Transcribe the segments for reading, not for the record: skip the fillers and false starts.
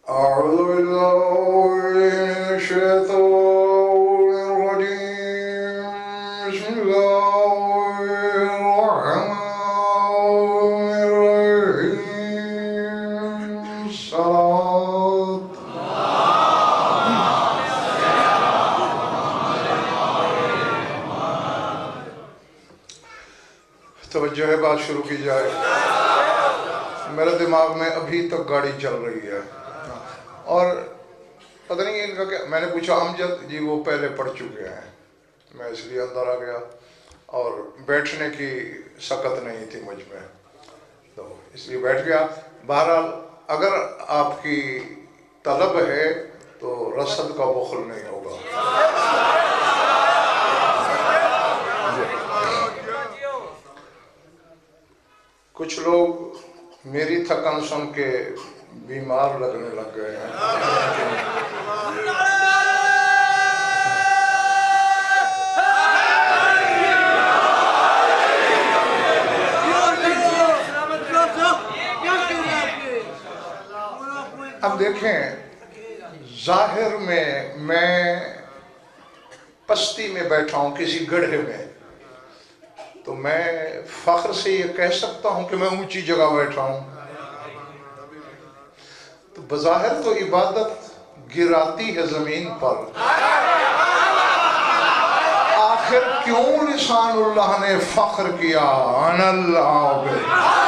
أعوذ بالله من الشيطان الرجيم بسم الله الرحمن الرحيم الصلاة توجہ ہے بات شروع کی جائے میرے دماغ میں ابھی تک گاڑی چل رہی ہے اور پتہ نہیں ان کا کیا میں نے پوچھا امجد جی وہ پہلے پڑھ چکے ہیں میں اس لیے اندر آ گیا اور بیٹھنے کی سکت نہیں تھی مجھ میں تو اس لیے بیٹھ گیا بہرحال اگر آپ کی طلب ہے تو رصد کا بخل نہیں ہوگا کچھ لوگ میری تھکن سن کے بیمار لگنے لگ گئے ہیں اب دیکھیں ظاہر میں پستی میں بیٹھا ہوں کسی گڑھے میں تو میں فخر سے یہ کہہ سکتا ہوں کہ میں اونچی جگہ بیٹھا ہوں تو بظاہر تو عبادت گراتی ہے زمین پر آخر کیوں لسان اللہ نے فخر کیا انا العابد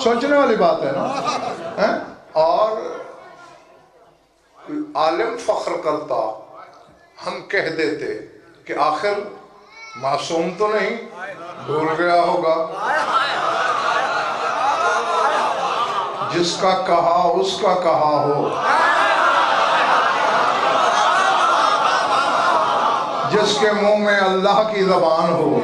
سوچنے والی بات ہے نا اور عالم فخر کرتا ہم کہہ دیتے کہ آخر معصوم تو نہیں بھول گیا ہوگا جس کا کہا اس کا کہا ہو جس کے منہ میں اللہ کی زبان ہو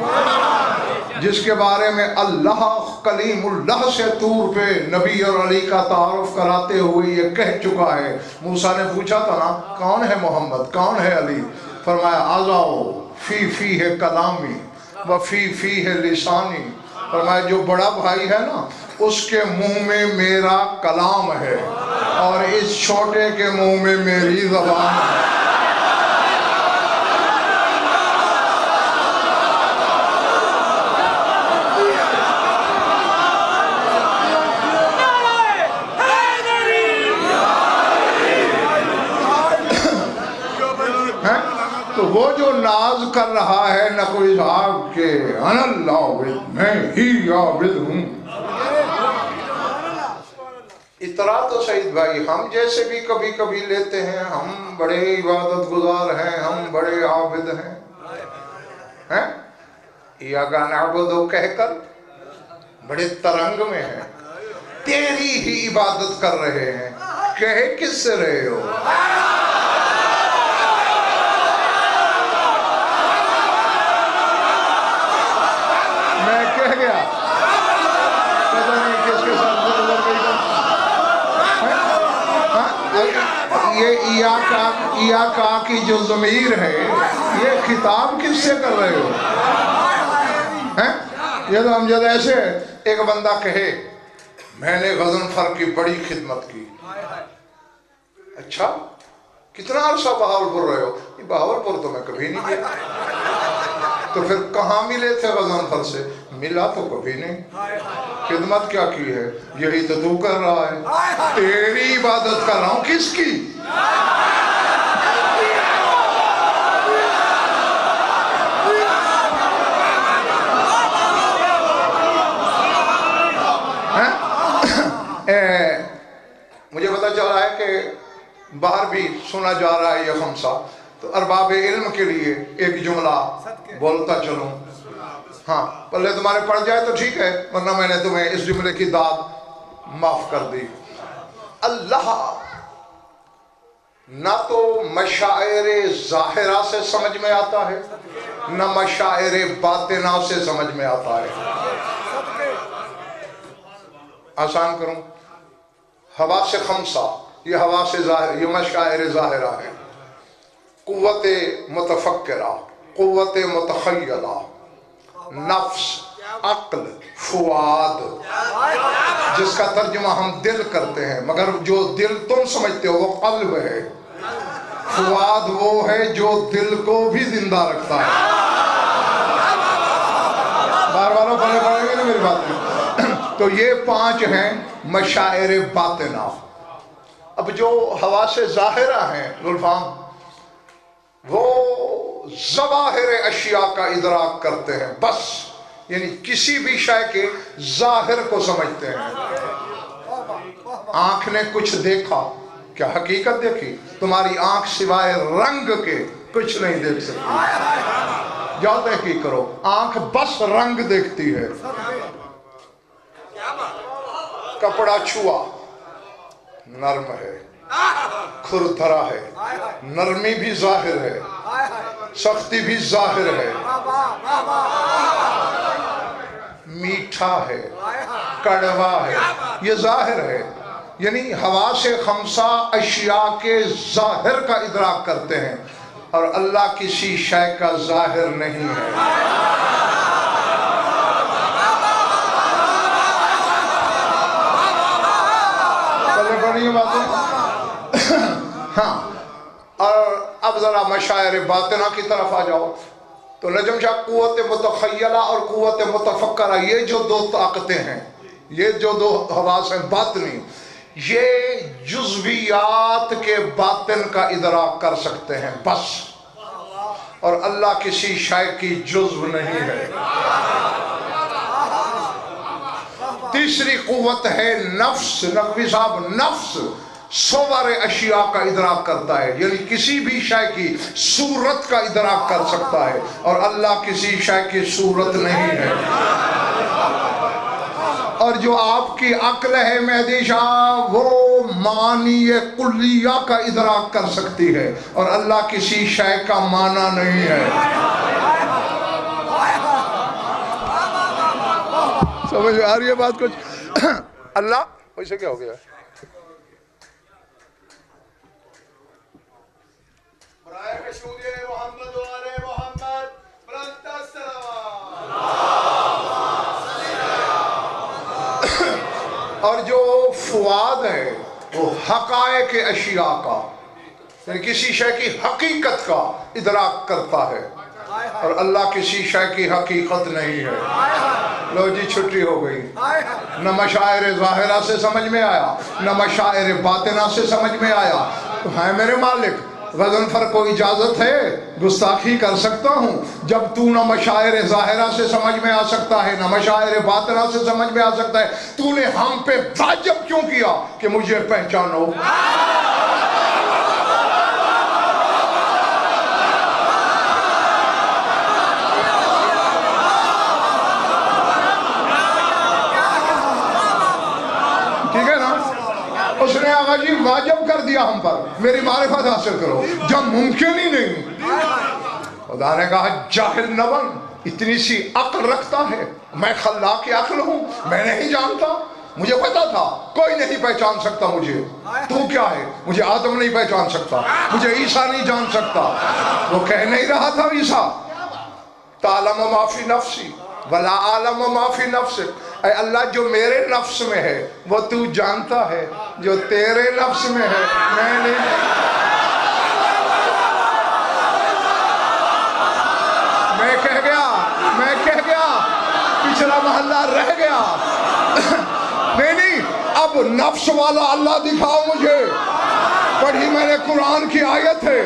جس کے بارے میں اللہ کلیم اللہ سے طور پہ نبی اور علی کا تعارف کراتے ہوئے یہ کہہ چکا ہے موسیٰ نے پوچھا تھا نا کون ہے محمد کون ہے علی فرمایا آزاؤ فی فی ہے کلامی و فی فی ہے لسانی فرمایا جو بڑا بھائی ہے نا اس کے منہ میں میرا کلام ہے اور اس چھوٹے کے منہ میں میری زبان ہے تو وہ جو ناز کر رہا ہے نہ کوئی صاحب کہ انا العابد میں ہی عابد ہوں اترا تو سعید بھائی ہم جیسے بھی کبھی کبھی لیتے ہیں ہم بڑے عبادت گزار ہیں ہم بڑے عابد ہیں ایاکا نعبد کہہ کر بڑے ترنگ میں ہیں تیری ہی عبادت کر رہے ہیں کہے کس سے رہے ہو گیا پتہ نہیں کس کے ساتھ گزر گئی یہ ایاکا کی جو ضمیر ہے یہ خطاب کس سے کر رہے ہو یہ تو امجد ایسے ایک بندہ کہے میں نے غضنفر کی بڑی خدمت کی اچھا کتنا عرصہ بہاولپور رہے ہو بہاولپور تو میں کبھی نہیں گیا تو پھر کہاں ملے تھے غضنفر سے ملا تو کبھی نہیں خدمت کیا کی ہے یہی تو تو کر رہا ہے تیری عبادت کر رہا ہوں کس کی مجھے پتہ چل رہا ہے کہ باہر بھی سنا جا رہا ہے یہ خمسہ تو ارباب علم کے لیے ایک جملہ بولتا چلوں ہاں پہلے تمہارے پڑھ جائے تو ٹھیک ہے ورنہ میں نے تمہیں اس جملے کی داد معاف کر دی اللہ نہ تو مشاعر ظاہرہ سے سمجھ میں آتا ہے نہ مشاعر باطنہ سے سمجھ میں آتا ہے آسان کروں، حواس خمسہ، یہ حواس ظاہر، یہ مشاعر ظاہرہ ہے. قوت متفکرہ، قوت متخیلہ، نفس، عقل، فؤاد، جس کا ترجمہ ہم دل کرتے ہیں، مگر جو دل تم سمجھتے ہو وہ قلب ہے. فؤاد وہ ہے جو دل کو بھی زندہ رکھتا ہے. بار بار پڑھے پڑھیں گے نا میری بات میں. تو یہ 5 ہیں مشاعر باطنہ. اب جو حواس ظاہرہ ہیں گلفام، وہ ظواہر اشیاء کا ادراک کرتے ہیں بس، یعنی کسی بھی شے کے ظاہر کو سمجھتے ہیں. آنکھ نے کچھ دیکھا، کیا حقیقت دیکھی؟ تمہاری آنکھ سوائے رنگ کے کچھ نہیں دیکھ سکتی. جاؤ تحقیق کرو، آنکھ بس رنگ دیکھتی ہے. کپڑا چھوا، نرم ہے، کھردھرا ہے، نرمی بھی ظاہر ہے، سختی بھی ظاہر ہے، میٹھا ہے، کڑوا ہے، یہ ظاہر ہے. یعنی حواس خمسہ اشیاء کے ظاہر کا ادراک کرتے ہیں، اور اللہ کسی شے کا ظاہر نہیں ہے. چلے پڑھیں باتیں. ہاں، اور اب ذرا مشاعر باطنہ کی طرف آ جاؤ. تو نجم شاہ، قوت متخیلہ اور قوت متفکرہ، یہ جو 2 طاقتیں ہیں، یہ جو 2 حواس ہیں باطنی، یہ جزویات کے باطن کا ادراک کر سکتے ہیں بس، اور اللہ کسی شے کی جزو نہیں ہے. تیسری قوت ہے نفس. نقوی صاحب، نفس صور اشیاء کا ادراک کرتا ہے، یعنی کسی بھی شے کی صورت کا ادراک کر سکتا ہے، اور اللہ کسی شے کی صورت نہیں ہے. اور جو آپ کی عقل ہے مہدی شاہ، وہ معنی کلیہ کا ادراک کر سکتی ہے، اور اللہ کسی شے کا معنی نہیں ہے. سمجھ آ رہی ہے بات کچھ؟ اللہ ویسے کیا ہو گیا؟ اور جو فؤاد ہے وہ حقائق اشیاء کا، یعنی کسی شے کی حقیقت کا ادراک کرتا ہے، اور اللہ کسی شے کی حقیقت نہیں ہے. لو جی، چھٹی ہو گئی. نہ مشاعر ظاہرہ سے سمجھ میں آیا، نہ مشاعر باطنہ سے سمجھ میں آیا. تو ہے میرے مالک، غضنفر کو اجازت ہے گستاخی کر سکتا ہوں جب تو نہ مشاعر ظاہرہ سے سمجھ میں آ سکتا ہے، نہ مشاعر باطنہ سے سمجھ میں آ سکتا ہے. تو نے ہم پہ واجب کیوں کیا کہ مجھے پہچانو؟ ٹھیک ہے نا؟ اس نے آقا جی واجب کر دیا ہم پر، میری معرفت حاصل کرو، جب ممکن ہی نہیں. خدا نے کہا جاہل نہ بن، اتنی سی عقل رکھتا ہے، میں خلاق عقل ہوں، میں نہیں جانتا. مجھے پتا تھا کوئی نہیں پہچان سکتا مجھے. تو کیا ہے؟ مجھے آدم نہیں پہچان سکتا، مجھے عیسیٰ نہیں جان سکتا. وہ کہہ نہیں رہا تھا عیسیٰ، تعلم ما فی نفسی ولا عالم ما فی نفسک. اے اللہ، جو میرے نفس میں ہے وہ تو جانتا ہے، جو تیرے نفس میں ہے میں نہیں جانتا. میں کہہ گیا پچھلا محلہ رہ گیا. نہیں، اب نفس والا اللہ دکھاؤ مجھے. پڑھی میں نے قرآن کی آیت ہے،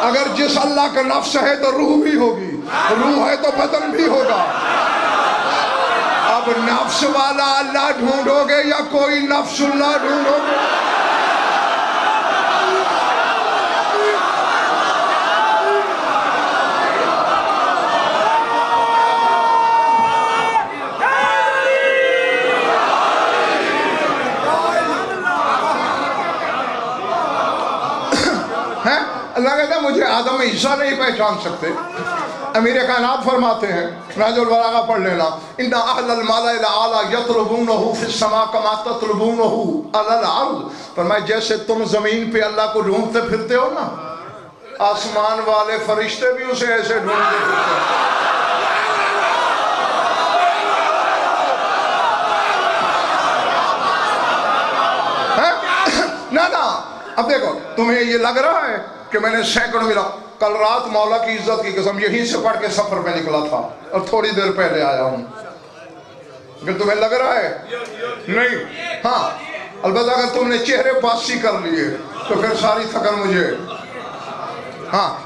اگر جس اللہ کا نفس ہے تو روح بھی ہوگی، روح ہے تو بدن بھی ہوگا. اب نفس والا اللہ ڈھونڈو گے یا کوئی نفس اللہ ڈھونڈو گے؟ اللہ کہتا ہے مجھے آدم عیسیٰ نہیں پہچان سکتے، امیر کائنات فرماتے ہیں، نہج البلاغہ پڑھ لینا، ان اہل الملأ الاعلی یطلبونہ فی السماء کما تطلبونہ علی الارض، فرمایا جیسے تم زمین پہ اللہ کو ڈھونڈتے پھرتے ہو نا، آسمان والے فرشتے بھی اسے ایسے ڈھونڈتے پھرتے ہیں۔ نا اب دیکھو، تمہیں یہ لگ رہا ہے کہ میں نے سینکڑوں ملا، کل رات مولا کی عزت کی قسم یہیں سے پڑھ کے سفر میں نکلا تھا اور تھوڑی دیر پہلے آیا ہوں، لیکن تمہیں لگ رہا ہے نہیں؟ ہاں البتہ اگر تم نے چہرے باسی کر لیے تو پھر ساری تھکن مجھے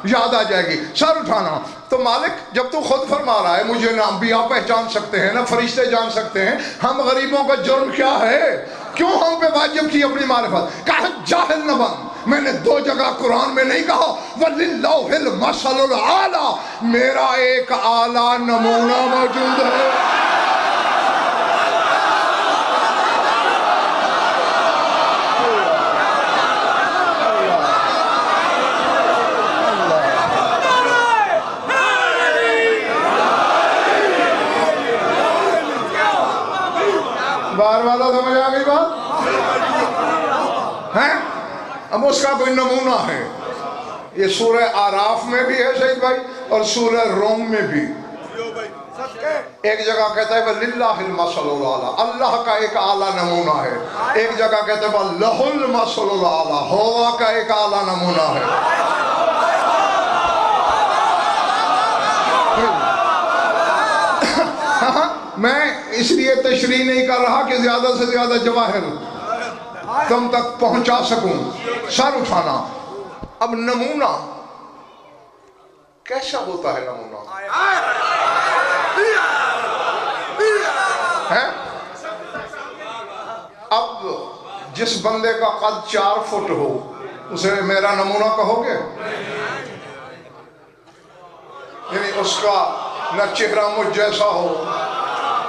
یاد آ جائے گی۔ سر اٹھانا تو مالک جب تو خود فرما رہا ہے مجھے نہ انبیاء پہچان سکتے ہیں نہ فرشتے جان سکتے ہیں، ہم غریبوں کا جرم کیا ہے؟ کیوں ہم پہ واجب کی اپنی معرفت؟ کہا جاہل نہ بن۔ میں نے 2 جگہ قرآن میں نہیں کہا وَلِلَّهِ الْمَثَلُ الْأَعْلَىٰ، میرا ایک اعلیٰ نمونہ موجود ہے۔ بار والا سمجھ آ گئی بات ہے؟ اب اس کا کوئی نمونہ ہے، یہ سورہ آراف میں بھی ہے شہید بھائی اور سورہ روم میں بھی۔ ایک جگہ کہتا ہے وَلِلَّهِ الْمَثَلُ الْأَعْلَىٰ، اللہ کا ایک اعلیٰ نمونہ ہے، ایک جگہ کہتا ہے وَلَهُ الْمَثَلُ الْأَعْلَىٰ، ہوا کا ایک اعلیٰ نمونہ ہے۔ میں اس لیے تشریح نہیں کر رہا کہ زیادہ سے زیادہ جواہر تم تک پہنچا سکوں۔ سر اٹھانا، اب نمونہ کیسا ہوتا ہے؟ نمونہ ہے؟ اب جس بندے کا قد 4 فٹ ہو اسے میرا نمونہ کہو گے؟ یعنی اس کا نہ چہرہ مجھ جیسا ہو،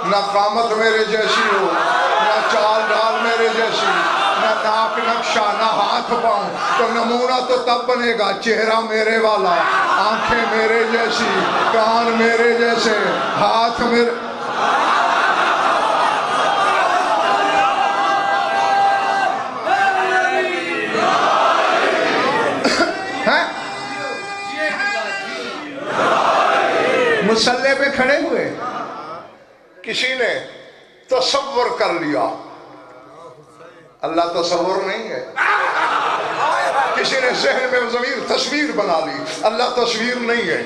نہ قامت میرے جیسی ہو، نہ چال ڈال میرے جیسی، نہ ناک نقشہ، نہ ہاتھ پاؤں، تو نمونہ تو تب بنے گا چہرہ میرے والا، آنکھیں میرے جیسی، کان میرے جیسے، ہاتھ میرے۔ مسلح پہ کھڑے ہوئے کسی نے تصور کر لیا، اللہ تصور نہیں ہے، کسی نے ذہن میں ضمیر تصویر بنا لی، اللہ تصویر نہیں ہے۔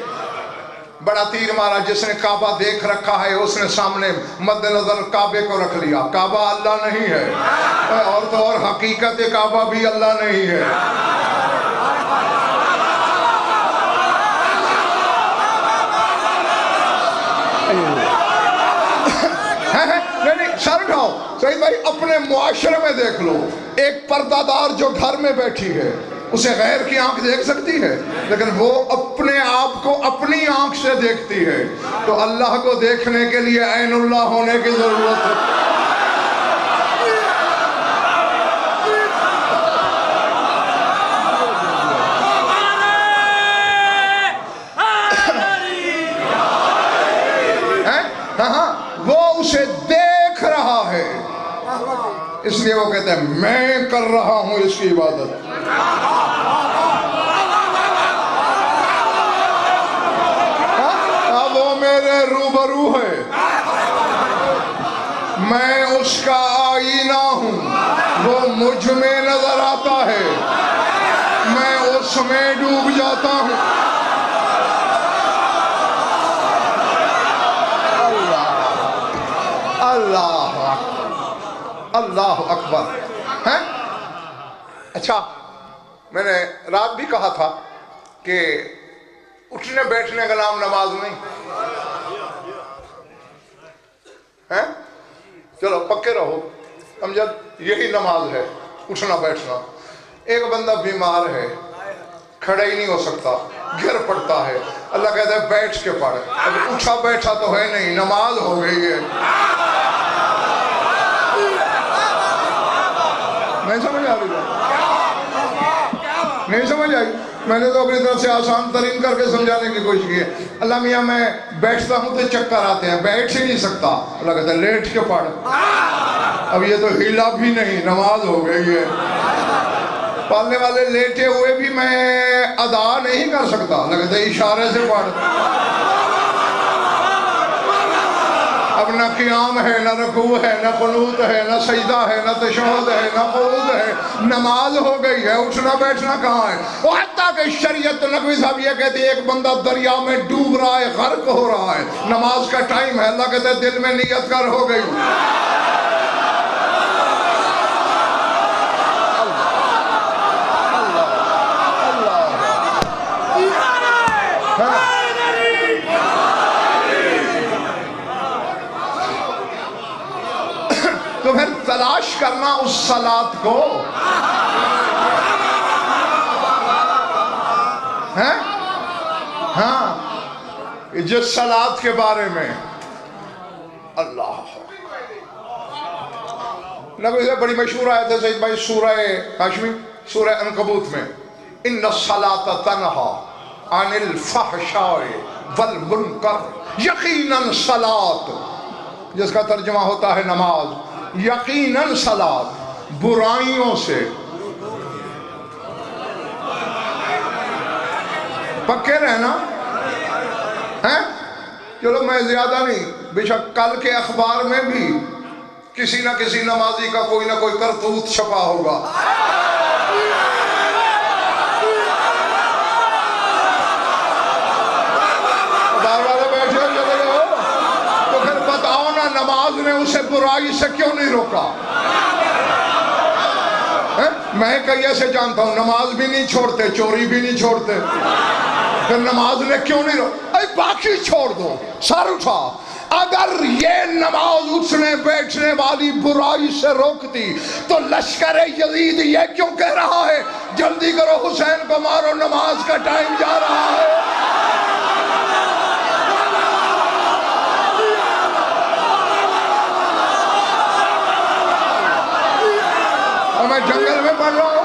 بڑا تیر مارا، جس نے کعبہ دیکھ رکھا ہے اس نے سامنے مد نظر کعبے کو رکھ لیا، کعبہ اللہ نہیں ہے، اور تو اور حقیقت کعبہ بھی اللہ نہیں ہے۔ سر اٹھاؤ سعید بھائی، اپنے معاشرے میں دیکھ لو، ایک پردہ دار جو گھر میں بیٹھی ہے اسے غیر کی آنکھ دیکھ سکتی ہے، لیکن وہ اپنے آپ کو اپنی آنکھ سے دیکھتی ہے، تو اللہ کو دیکھنے کے لیے عین اللہ ہونے کی ضرورت ہے۔ وہ اسے دیکھ رہا ہے، اس لیے وہ کہتے ہیں میں کر رہا ہوں اس کی عبادت۔ اب وہ میرے روبرو ہے، میں اس کا آئینہ ہوں، وہ مجھ میں نظر آتا ہے، میں اس میں ڈوب جاتا ہوں۔ اللہ اکبر ہے۔ اچھا، میں نے رات بھی کہا تھا کہ اٹھنے بیٹھنے کا نام نماز نہیں ہے، چلو پکے رہو امجد، یہی نماز ہے، اٹھنا بیٹھنا۔ ایک بندہ بیمار ہے، کھڑا ہی نہیں ہو سکتا، گر پڑتا ہے، اللہ کہتا ہے بیٹھ کے پڑھ، اب اٹھا بیٹھا تو ہے نہیں، نماز ہو گئی ہے۔ نہیں سمجھ آ رہی بات؟ نہیں سمجھ آئی؟ میں نے تو اپنی طرف سے آسان ترین کر کے سمجھانے کی کوشش کی ہے. اللہ میاں میں بیٹھتا ہوں تو چکر آتے ہیں, بیٹھ ہی نہیں سکتا. اللہ کہتا ہے لیٹ کے پڑھ. اب یہ تو ہیلا بھی نہیں, نماز ہو گئی ہے. پالنے والے لیٹے ہوئے بھی میں ادا نہیں کر سکتا. اللہ کہتا ہے اشارے سے پڑھ. اب نہ قیام ہے, نہ رکوع ہے, نہ قنوت ہے, نہ سجدہ ہے, نہ تشہد ہے, نہ قعود ہے, نماز ہو گئی ہے. اٹھنا بیٹھنا کہاں ہے؟ وہ حتیٰ کہ شریعت نقوی صاحب یہ کہتی ہے ایک بندہ دریا میں ڈوب رہا ہے, غرق ہو رہا ہے, نماز کا ٹائم ہے. اللہ کہتا ہے دل میں نیت کر, ہو گئی. تو پھر تلاش کرنا اس صلاۃ کو ہے. ہاں جس صلاۃ کے بارے میں اللہ نبی سے بڑی مشہور آیت ہے سید بھائی سورہ ہاشمی سورہ عنکبوت میں, ان الصلاۃ تنہی عن الفحشاء والمنکر. یقیناً صلاۃ جس کا ترجمہ ہوتا ہے نماز, یقیناً صلاۃ برائیوں سے, پکے رہنا ہیں. چلو میں زیادہ نہیں, بے شک کل کے اخبار میں بھی کسی نہ کسی نمازی کا کوئی نہ کوئی کرتوت چھپا ہوگا. بار والے بیٹھے ہو چلے گئے ہو تو پھر بتاؤ نا نماز نے اسے برائی سے کیوں نہیں روکا؟ میں کئی ایسے جانتا ہوں نماز بھی نہیں چھوڑتے, چوری بھی نہیں چھوڑتے, پھر نماز نے کیوں نہیں روکا؟ باقی چھوڑ دو, سر اٹھا. اگر یہ نماز اٹھنے بیٹھنے والی برائی سے روکتی تو لشکر یزید یہ کیوں کہہ رہا ہے جلدی کرو حسین کو مارو, نماز کا ٹائم جا رہا ہے؟ اور میں جنگل میں پڑھ رہا ہوں.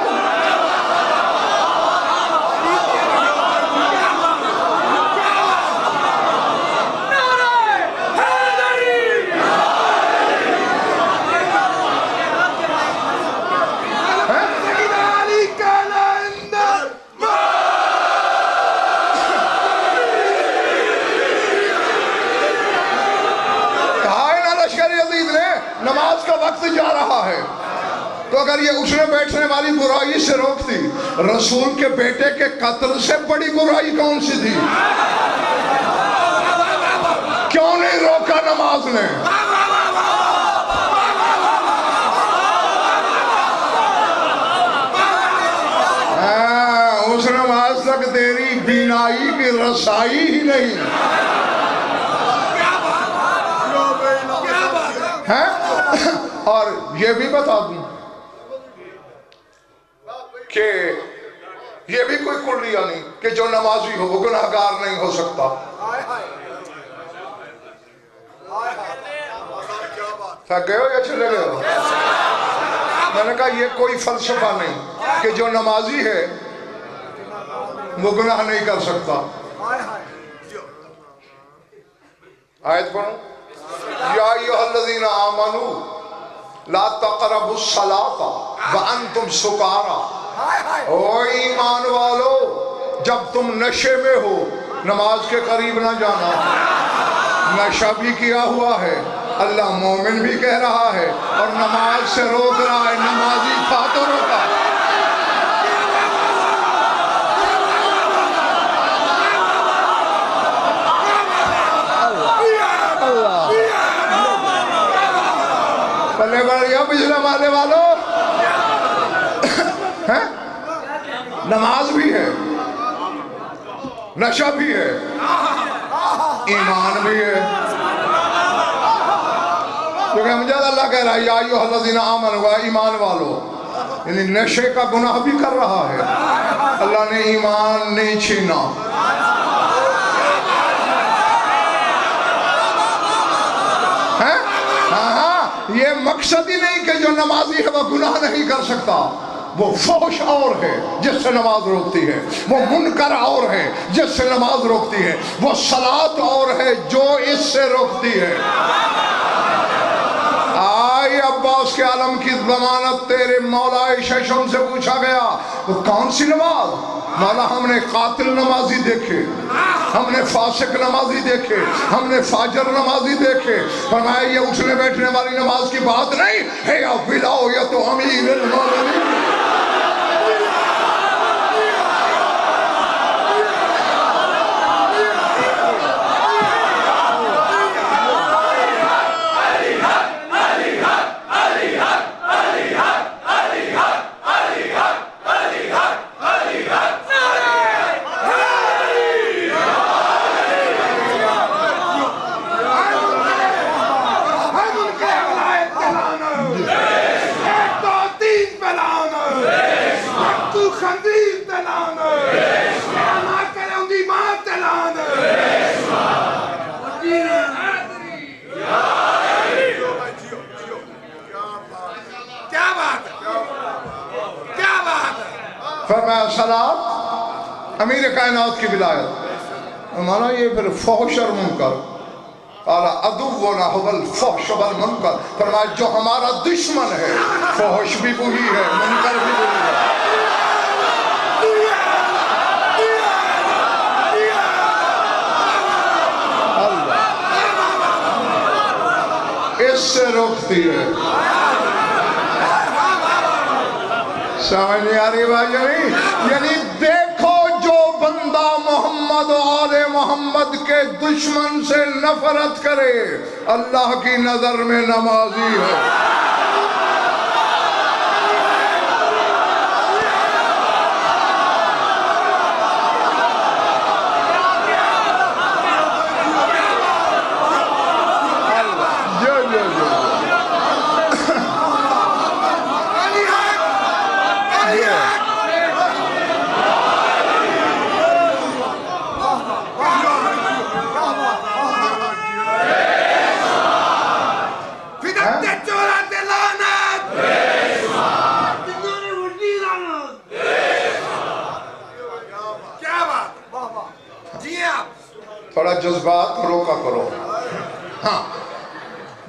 نماز کا وقت جا رہا ہے, تو اگر یہ اٹھنے بیٹھنے والی برائی سے روکتی, رسول کے بیٹے کے قتل سے بڑی برائی کون سی تھی؟ کیوں نہیں روکا نماز نے؟ اس نماز تک تیری بینائی کی رسائی ہی نہیں ہے. اور یہ بھی بتا دوں کہ یہ بھی کوئی کلیہ نہیں کہ جو نمازی ہو وہ گناہگار نہیں ہو سکتا. تھک گئے ہو یا چلے گئے ہو؟ میں نے کہا یہ کوئی فلسفہ نہیں کہ جو نمازی ہے وہ گناہ نہیں کر سکتا. آیت پڑھوں, یا ایھا الذین آمنوا لا تقربوا الصلاۃ وانتم سکارا. او ایمان والو جب تم نشے میں ہو نماز کے قریب نہ جانا. نشہ بھی کیا ہوا ہے, اللہ مومن بھی کہہ رہا ہے, اور نماز سے روک رہا ہے. نمازی تھا تو روکا. بلے بڑھ گیا پچھلے مالے والوں. نماز بھی ہے, نشہ بھی ہے, ایمان بھی ہے. کیونکہ مجھے اللہ کہہ رہا ہے یا ایھا الذین آمنوا, ایمان والو, یعنی نشے کا گناہ بھی کر رہا ہے. اللہ نے ایمان نہیں چھینا. یہ مقصد ہی نہیں کہ جو نمازی ہے وہ گناہ نہیں کر سکتا. وہ فحش اور ہے جس سے نماز روکتی ہے، وہ منکر اور ہے جس سے نماز روکتی ہے، وہ صلاۃ اور ہے جو اس سے روکتی ہے۔ آئی عباس کے عالم کی ضمانت تیرے مولا ششم سے پوچھا گیا وہ کون سی نماز؟ مولا ہم نے قاتل نمازی دیکھے، ہم نے فاسق نمازی دیکھے، ہم نے فاجر نمازی دیکھے۔ فرمایا یہ اٹھنے بیٹھنے والی نماز کی بات نہیں ہے، یا ولایت امیر المومنین۔ فرمایا صلاۃ امیر کائنات کی ولایت۔ مانا یہ پھر فحش اور منکر، قال عدونا هو الفحش والمنکر، فرمایا جو ہمارا دشمن ہے فحش بھی وہی ہے، منکر بھی وہی ہے۔ اس سے روکتی ہے۔ سمجھ نہیں آ رہی بات؟ یعنی دیکھو جو بندہ محمد و آل محمد کے دشمن سے نفرت کرے اللہ کی نظر میں نمازی ہے۔ تھوڑا جذبات روکا کرو۔ ہاں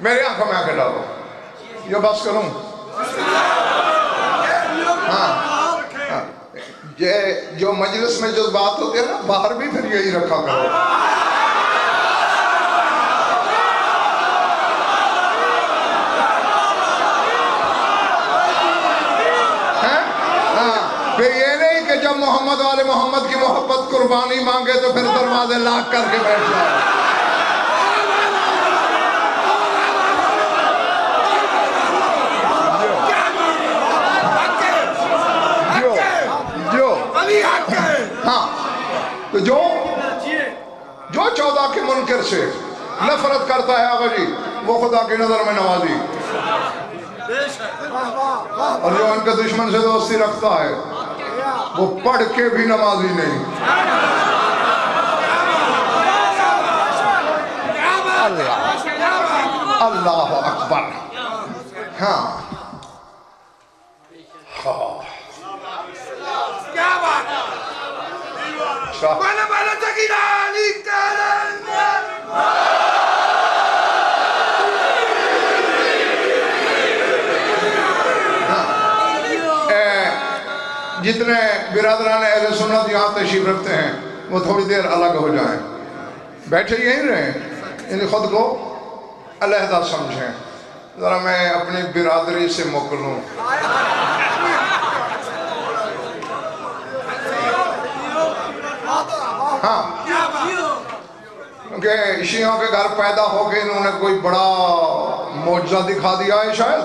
میرے آنکھوں میں آنکھیں ڈالو، یہ بس کروں۔ ہاں جو مجلس میں جذبات ہوتے ہیں نا باہر بھی پھر یہی رکھا کرو۔ پھر یہ نہیں کہ جب محمد والے محمد کی محبت قربانی مانگے تو پھر دروازے لاک کر کے بیٹھ جائے۔ ہاں تو جو 14 کے منکر سے نفرت کرتا ہے آقا جی وہ خدا کی نظر میں نوازی، اور جو ان کے دشمن سے دوستی رکھتا ہے وہ پڑھ کے بھی نمازی نہیں۔ اللہ اکبر۔ ہاں کیا بات جتنے برادران اہل سنت یہاں تشریف رکھتے ہیں وہ تھوڑی دیر الگ ہو جائیں، بیٹھے یہیں رہیں، یعنی خود کو علیحدہ سمجھیں۔ ذرا میں اپنی برادری سے مکلوں۔ ہاں کیونکہ شیعوں کے گھر پیدا ہو کے انہوں نے کوئی بڑا معجزہ دکھا دیا ہے شاید۔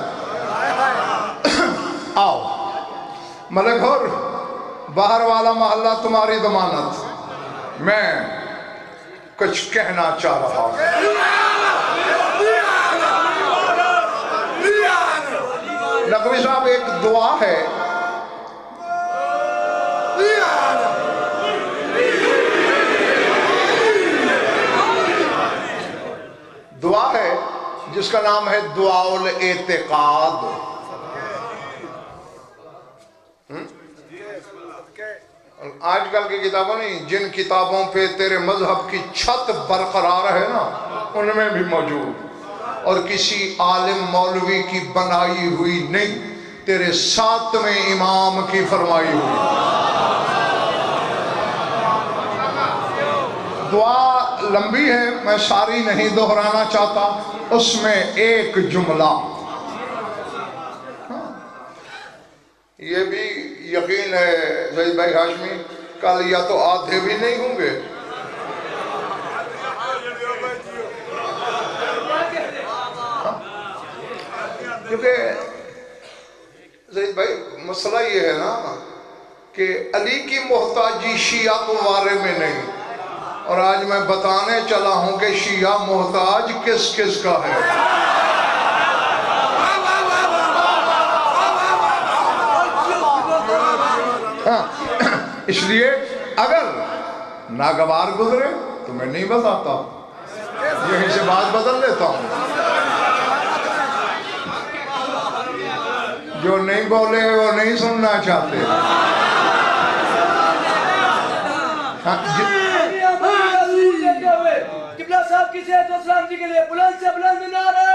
آؤ ملک ہور، باہر والا محلہ تمہاری ضمانت، میں کچھ کہنا چاہ رہا ہوں۔ نقوی صاحب ایک دعا ہے، دعا ہے جس کا نام ہے دعاء الاعتقاد۔ آج کل کی کتابوں نہیں، جن کتابوں پہ تیرے مذہب کی چھت برقرار ہے نا ان میں بھی موجود، اور کسی عالم مولوی کی بنائی ہوئی نہیں، تیرے 7ویں امام کی فرمائی ہوئی۔ دعا لمبی ہے، میں ساری نہیں دہرانا چاہتا، اس میں ایک جملہ، یہ بھی یقین ہے زید بھائی ہاشمی کل یا تو آدھے بھی نہیں ہوں گے، کیونکہ زید بھائی مسئلہ یہ ہے نا کہ علی کی محتاجی شیعہ کو بارے میں نہیں، اور آج میں بتانے چلا ہوں کہ شیعہ محتاج کس کس کا ہے۔ اس لیے اگر ناگوار گزرے تو میں نہیں بتاتا، یہیں سے بات بدل لیتا ہوں، جو نہیں بولے وہ نہیں سننا چاہتے۔ قبلہ صاحب کی صحت و سلامتی کے لیے بلند سے بلند نعرے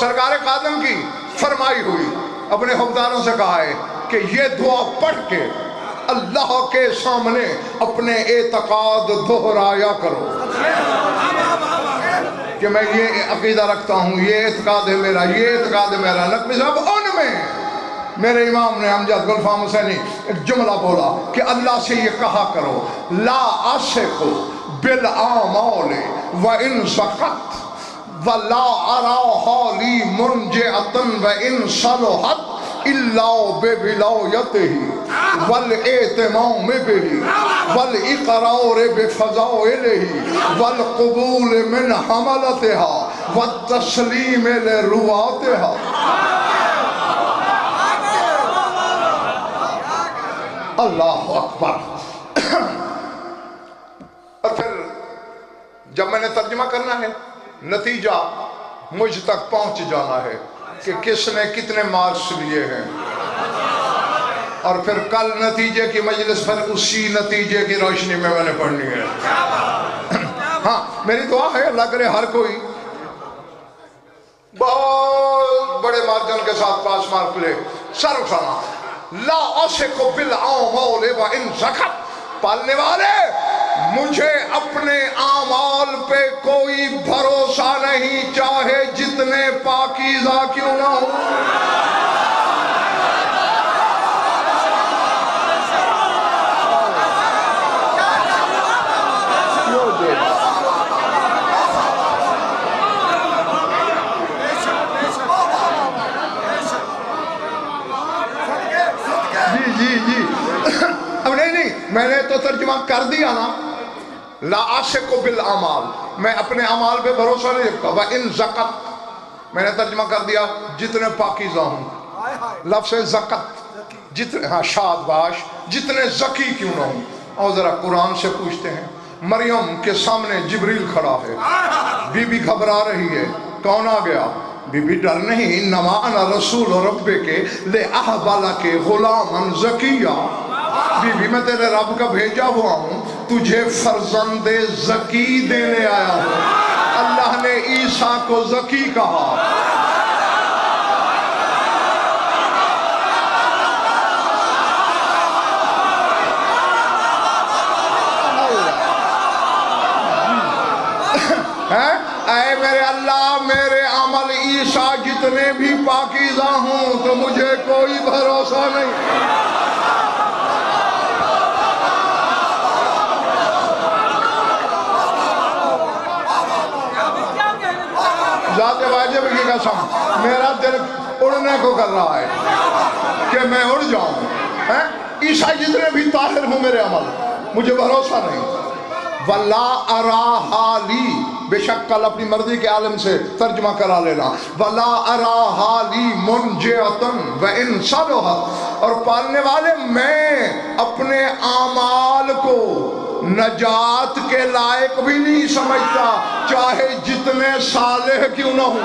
سرکار قادم کی فرمائی ہوئی، اپنے حکمداروں سے کہا ہے کہ یہ دعا پڑھ کے اللہ کے سامنے اپنے اعتقاد دہرایا کرو کہ میں یہ عقیدہ رکھتا ہوں، یہ اعتقاد ہے میرا، یہ اعتقاد ہے میرا۔ نقوی صاحب ان میں میرے امام نے امجد گلفام حسینی ایک جملہ بولا کہ اللہ سے یہ کہا کرو، لا عاشق بالآمال وإن سقط ولا أراها لي منجعة وإن صلحت إلا بولایته والاهتمام به والإقرار بفضائله والقبول من حملتها والتسلیم لرواتها۔ اللہ اکبر۔ اور پھر جب میں نے ترجمہ کرنا ہے، نتیجہ مجھ تک پہنچ جانا ہے کہ کس نے کتنے مارکس لیے ہیں، اور پھر کل نتیجے کی مجلس پر اسی نتیجے کی روشنی میں نے پڑھنی ہے۔ ہاں میری دعا ہے اللہ کرے ہر کوئی بہت بڑے مارجن کے ساتھ پاس مارک لے۔ سر اٹھانا، لا عاشق بالآمال وإن سقط، پالنے والے مجھے اپنے اعمال پہ کوئی بھروسہ نہیں، چاہے جتنے پاکیزہ کیوں نہ ہوں۔ جی اب نہیں میں نے تو ترجمہ کر دیا نا، لا عاشق بالاعمال، میں اپنے اعمال پہ بھروسہ نہیں رکھتا، وَإِن زَقَت میں نے ترجمہ کر دیا جتنے پاکیزہ ہوں، لفظ زکت جتنے، ہاں شاد باش، جتنے زکی کیوں نہ ہوں۔ اور ذرا قرآن سے پوچھتے ہیں، مریم کے سامنے جبریل کھڑا ہے، بی بی گھبرا رہی ہے، کون آ گیا؟ بی بی ڈر نہیں، انما انا رسول ربک لأہب لک غلاما زکیا، بی بی میں تیرے رب کا بھیجا ہوا ہوں، تجھے فرزند زکی دینے آیا ہوں۔ اللہ نے عیسیٰ کو زکی کہا۔ اے میرے اللہ، میرے عمل عیسیٰ جتنے بھی پاکیزہ ہوں تو مجھے کوئی بھروسہ نہیں۔ ذات واجب کی قسم میرا دل اڑنے کو کر رہا ہے کہ میں اڑ جاؤں۔ عیسیٰ جتنے بھی طاہر ہوں میرے عمل، مجھے بھروسہ نہیں۔ وَلَا أَرَاهَا لِي، بے شک کل اپنی مرضی کے عالم سے ترجمہ کرا لینا، وَلَا أَرَاهَا لِي مُنْجِعَةً وَإِنْ صَلُحَتْ، اور پالنے والے میں اپنے اعمال کو نجات کے لائق بھی نہیں سمجھتا، چاہے جتنے صالح کیوں نہ ہوں۔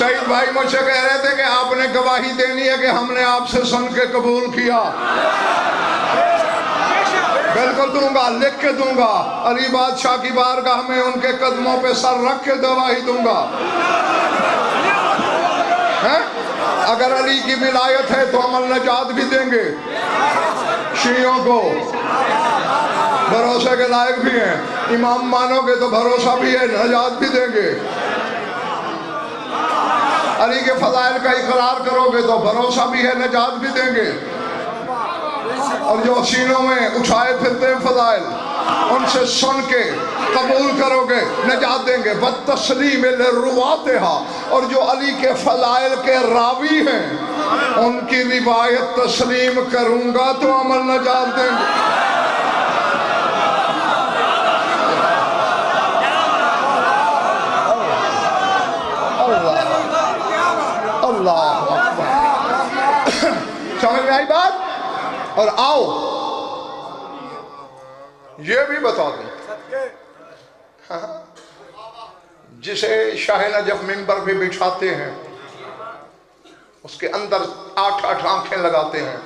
شہید بھائی مجھ سے کہہ رہے تھے کہ آپ نے گواہی دینی ہے کہ ہم نے آپ سے سن کے قبول کیا. بالکل دوں گا, لکھ کے دوں گا, علی بادشاہ کی بارگاہ میں ان کے قدموں پہ سر رکھ کے گواہی دوں گا. اگر علی کی ولایت ہے تو ہم نجات بھی دیں گے. شیعوں کو بھروسے کے لائق بھی ہیں, امام مانو گے تو بھروسہ بھی ہے, نجات بھی دیں گے. علی کے فضائل کا اقرار کرو گے تو بھروسہ بھی ہے, نجات بھی دیں گے. اور جو سینوں میں اٹھائے پھرتے ہیں فضائل, ان سے سن کے قبول کرو گے, نجات دیں گے. وَالتَّسْلِيمِ لِلرُّوَاتِهَا, اور جو علی کے فضائل کے راوی ہیں ان کی روایت تسلیم کروں گا تو عمل نجات دیں گے. اللہ اکبر. سمجھ میں آئی بات؟ اور آؤ یہ بھی بتا دوں, جسے شاہ نجف منبر پہ بٹھاتے ہیں اس کے اندر 8 آنکھیں لگاتے ہیں.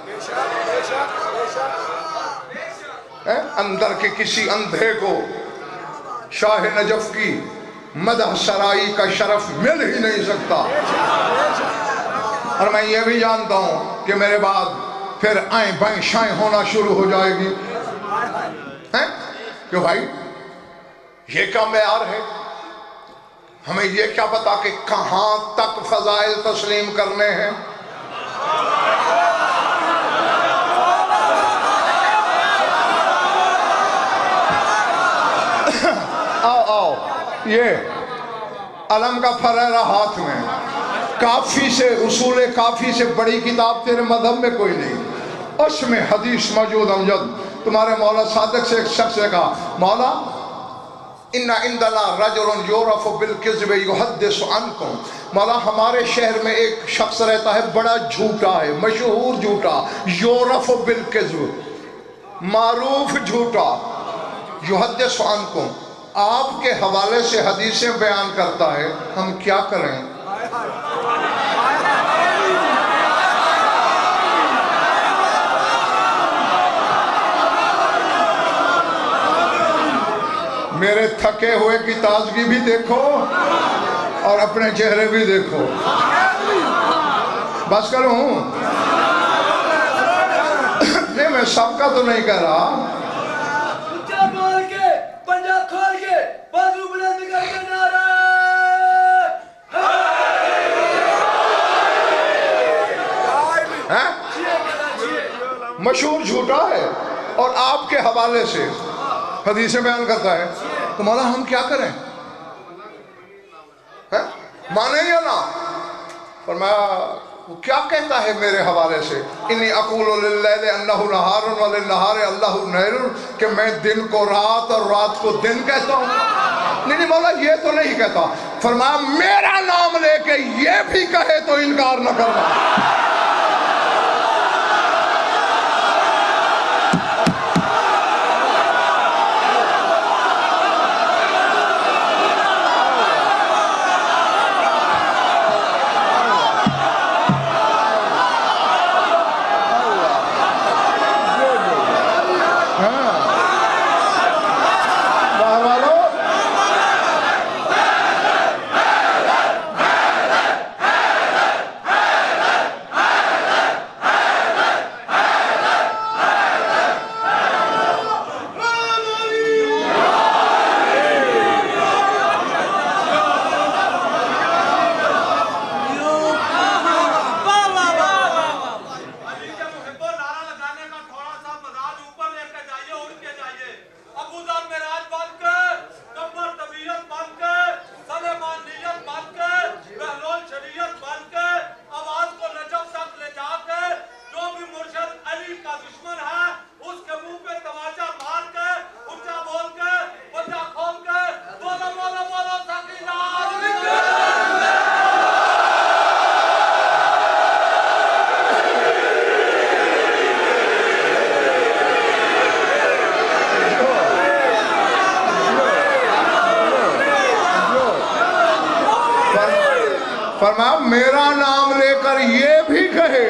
اندر کے کسی اندھے کو شاہ نجف کی مدح سرائی کا شرف مل ہی نہیں سکتا. اور میں یہ بھی جانتا ہوں کہ میرے بعد پھر آئیں بائیں شائیں ہونا شروع ہو جائے گی. کہ بھائی یہ کیا معیار ہے, ہمیں یہ کیا پتا کہ کہاں تک فضائل تسلیم کرنے ہیں. آؤ یہ علم کا فرح ہاتھ میں, کافی سے اصول کافی سے بڑی کتاب تیرے مذہب میں کوئی نہیں. اس میں حدیث موجود. امجد تمہارے مولا صادق سے ایک شخص نے کہا, مولا ان عندنا رجل یعرف بالکذب یحدث عنکم, مولا ہمارے شہر میں ایک شخص رہتا ہے بڑا جھوٹا ہے, مشہور جھوٹا, یعرف بالکذب, معروف جھوٹا, یحدث عنکم, آپ کے حوالے سے حدیثیں بیان کرتا ہے. ہم کیا کریں؟ میرے تھکے ہوئے کی تازگی بھی دیکھو اور اپنے چہرے بھی دیکھو. بس کروں نہیں, میں سب کا تو نہیں کہہ رہا. مشہور جھوٹا ہے اور آپ کے حوالے سے حدیثیں بیان کرتا ہے, تو مولا ہم کیا کریں؟ مانے یا نہ؟ فرمایا وہ کیا کہتا ہے میرے حوالے سے, انی اقول لللیل انہ نہار وللنہار اللہ نیل, کہ میں دن کو رات اور رات کو دن کہتا ہوں. نہیں مولا یہ تو نہیں کہتا. فرمایا میرا نام لے کے یہ بھی کہے تو انکار نہ کرنا. فرمایا میرا نام لے کر یہ بھی کہے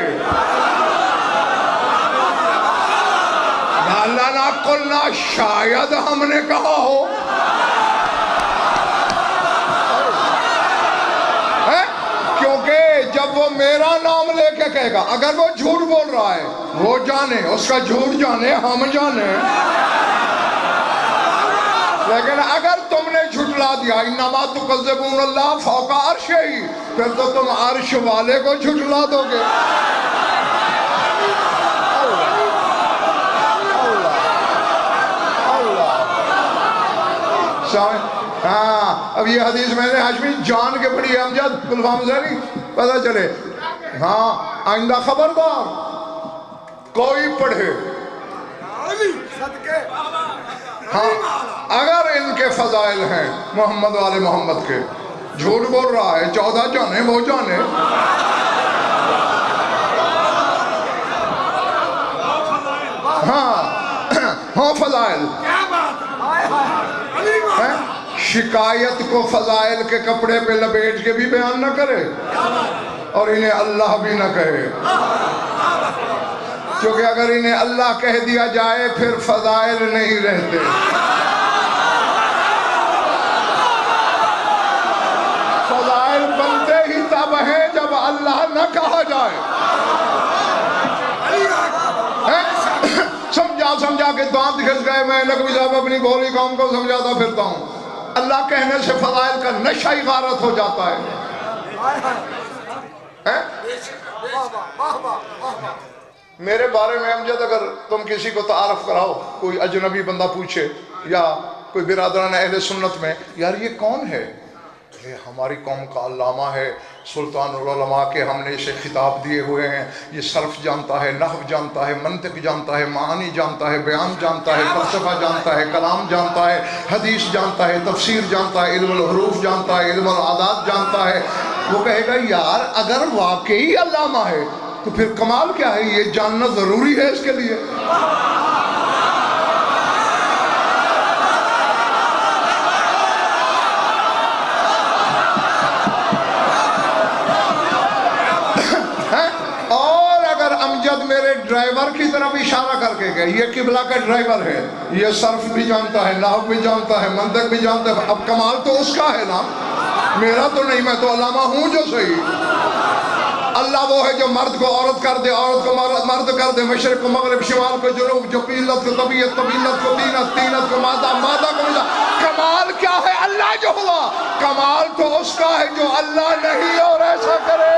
اللہ نہ قلنا، شاید ہم نے کہا ہو، کیونکہ جب وہ میرا نام لے کے کہے گا، اگر وہ جھوٹ بول رہا ہے وہ جانے، اس کا جھوٹ جانے، ہم جانے، لیکن اگر تم نے جھٹلا دیا انما تکذبون اللہ فوق عرشہ، پھر تو تم عرش والے کو جھٹلا دو گے۔ ہاں اب یہ حدیث میں نے ہاشمی جان کے پڑھی ہے، امجد گلفام زہری پتہ چلے۔ ہاں آئندہ خبردار کوئی پڑھے، ہاں اگر ان کے فضائل ہیں محمد والے محمد کے، جھوٹ بول رہا ہے 14 جانے وہ جانے، ہاں فضائل، شکایت کو فضائل کے کپڑے پہ لپیٹ کے بھی بیان نہ کرے اور انہیں اللہ بھی نہ کہے، کیونکہ اگر انہیں اللہ کہہ دیا جائے پھر فضائل نہیں رہتے۔ فضائل بنتے ہی تب ہیں جب اللہ نہ کہا جائے۔ سمجھا کے دانت گھس گئے، میں نقوی صاحب اپنی بھولی قوم کو سمجھاتا پھرتا ہوں، اللہ کہنے سے فضائل کا نشہ ہی غارت ہو جاتا ہے۔ میرے بارے میں امجد اگر تم کسی کو تعارف کراؤ، کوئی اجنبی بندہ پوچھے یا کوئی برادران اہل سنت میں، یار یہ کون ہے؟ یہ ہماری قوم کا علامہ ہے، سلطان العلماء کے ہم نے اسے خطاب دیے ہوئے ہیں، یہ صرف جانتا ہے، نحو جانتا ہے، منطق جانتا ہے، معانی جانتا ہے، بیان جانتا ہے، فلسفہ جانتا ہے، کلام جانتا ہے، حدیث جانتا ہے، تفسیر جانتا ہے، علم الحروف جانتا ہے، علم العادات جانتا ہے۔ وہ کہے گا یار اگر واقعی علامہ ہے تو پھر کمال کیا ہے، یہ جاننا ضروری ہے اس کے لیے۔ امجد میرے ڈرائیور کی طرف اشارہ کر کے گئے، یہ قبلہ کا ڈرائیور ہے، یہ صرف بھی جانتا ہے، نحو بھی جانتا ہے، منطق بھی جانتا ہے، اب کمال تو اس کا ہے نا، میرا تو نہیں، میں تو علامہ ہوں جو صحیح۔ اللہ وہ ہے جو مرد کو عورت کر دے، عورت کو مرد کر دے، مشرق کو مغرب، شمال کو جنوب، جو قلت کو طبیعت، طبیعت کو تینت، تینت کو مادہ، مادہ کو مادہ۔ کمال کیا ہے؟ اللہ جو ہوا، کمال تو اس کا ہے جو اللہ نہیں اور ایسا کرے۔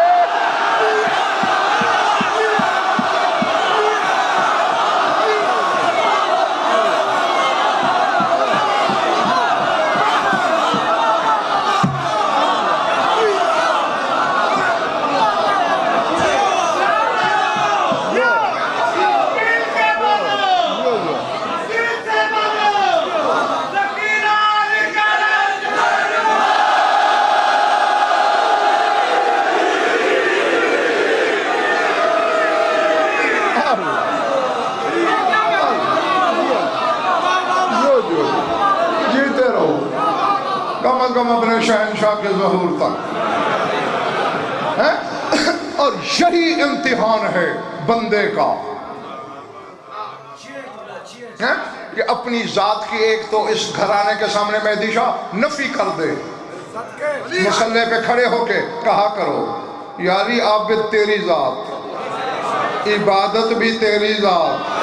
کم اپنے شہنشاہ کے ظہور تک، اور یہی امتحان ہے بندے کا کہ اپنی ذات کی ایک تو اس گھرانے کے سامنے مہدی شاہ نفی کر دے، مصلی پہ کھڑے ہو کے کہا کرو یاری عابد تیری ذات، عبادت بھی تیری ذات،